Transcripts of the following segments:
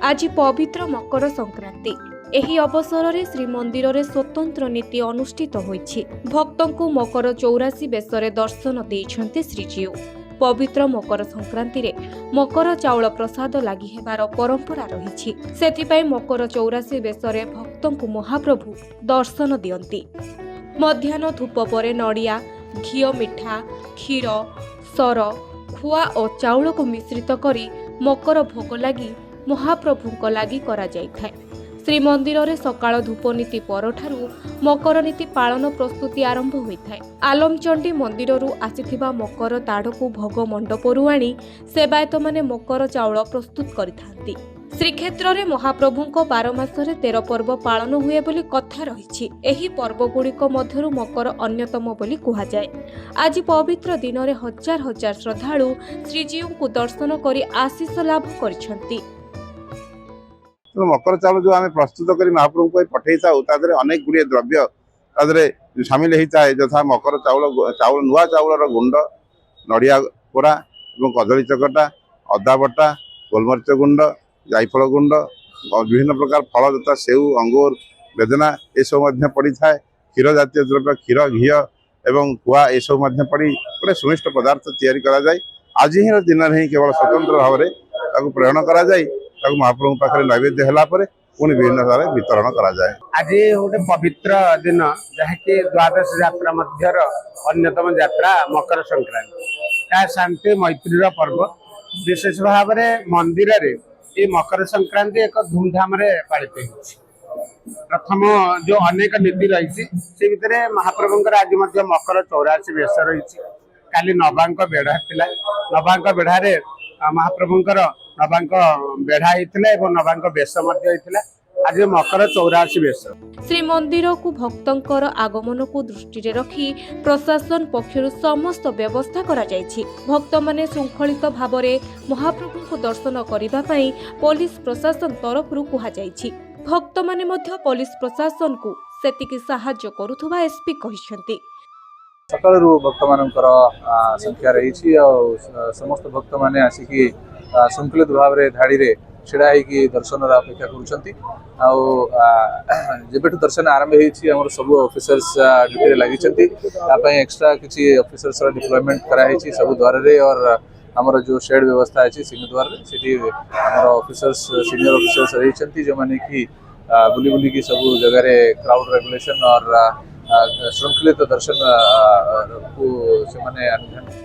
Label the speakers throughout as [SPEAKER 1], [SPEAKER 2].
[SPEAKER 1] आज पवित्र मकर संक्रांति। एही अवसर में श्रीमंदिर में स्वतंत्र नीति अनुष्ठित होईछि। भक्तों को मकर 84 बेशरे दर्शन देइछन्ते श्रीजीउ। पवित्र मकर संक्रांति रे मकर चाउल प्रसाद लागि हेबार परंपरा रहिछि। सेथिपाई मकर 84 बेशरे भक्तों को महाप्रभु दर्शन दियंती। मध्याह्न धूप परे नड़िया घिओ मिठा क्षीर सर खुआ और चाउल को मिश्रित करी मकर भोग लगी महाप्रभुଙ୍କ लागि करा जायଥାଏ। श्रीमंदिर रे सकाळ धूपनीति परठारु मकर नीति पालन प्रस्तुति आरंभ होइଥାଏ। आलमचंडी मंदिररू आसिथिबा मकर ताड़को भोग मंडपरू आनी सेवायत माने मकर चाउल प्रस्तुत करिथांती। श्रीक्षेत्र रे महाप्रभुଙ୍କ 12 मासरे 13 पर्व पालन हुए बोली कथा रहिछि। एही पर्व गुड़िक मध्यरु मकर अन्यतम बोली कुहा जाय। आज पवित्र दिन रे हजार हजार श्रद्धालु श्रीजीउଙ୍କୁ दर्शन करी आशीष लाभ करिसंती।
[SPEAKER 2] मकर चाउल जो आम प्रस्तुत कर महाप्रभु को पठे था अनेक गुड़िए द्रव्य सामिल होता है, यथा मकर चाउल नुआ चाउल गुंड नड़िया कोरा कदली चकटा अदा बटा गोलमरीच गुंड जायफल गुंड विभिन्न प्रकार फल तथा सेऊ अंगूर बेदना ये सब पड़ी था। क्षीर जातीय द्रव्य क्षीर घी एवं कुआ ये सब पड़ी गोटे सुनिष्ठ पदार्थ तैयारी करा जाए। आज ही दिन ही केवल स्वतंत्र भाव में प्रेरण करा जाए। महाप्रभु पाखे नैवेद्य है पुणी विभिन्न स्थान वितरण करा जाए।
[SPEAKER 3] आज गोटे पवित्र दिन जहाँकि द्वादश यात्रा मध्यर अन्यतम यात्रा मकर संक्रांति शांति मैत्री पर्व। विशेष भाव में मंदिर ये मकर संक्रांति एक धूमधाम पालित हो। प्रथम जो अनेक नीति रही से भितर महाप्रभुंर आज मकर 84 बेश रही। काली नवांक बेढ़ा थिला। नवांक बेढ़ारे महाप्रभुंर नवांक बेढ़ा होता नवांक बेश आज मकर 84 बेश।
[SPEAKER 1] श्रीमंदिर को भक्तंकर आगमन को दृष्टि रखी प्रशासन पक्षरु समस्त व्यवस्था करा जायछि। भक्त माने श्रृंखलित भाव में महाप्रभु को दर्शन करने पाई पुलिस प्रशासन तरफरु कुहा जायछि। भक्त माने मध्य पुलिस प्रशासन को सेतिकी सहाय्य करुथुबा एसपी कहिसंती।
[SPEAKER 4] सकाळु भक्त मानकर संख्या रही समस्त भक्त माने आसिकी श्रृंखलित भाव में धाड़ी रे छिड़ा होगी दर्शन अपेक्षा करेठू दर्शन आरंभ हो सब ऑफिसर्स ड्यूटी लगी एक्स्ट्रा किसी ऑफिसर्स डिप्लॉयमेंट कराई सब द्वार रे और आमर जो शेड व्यवस्था अच्छी सिंह द्वार से ऑफिसर्स सीनियर ऑफिसर्स रही जो मैंने कि बुली बुली की सब जगह क्राउड रेगुलेशन और श्रृंखलित दर्शन को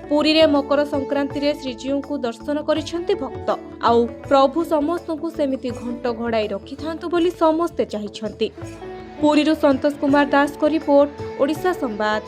[SPEAKER 1] पुरी रे मकर संक्रांति रे श्रीजीउ को दर्शन करिसंती भक्त। आउ प्रभु समस्त को सेमिति घंट घोड़ाई रखि थांतु बोली समस्ते चाहिछंती। पुरी रो संतोष कुमार दास को रिपोर्ट, ओडिशा संवाद।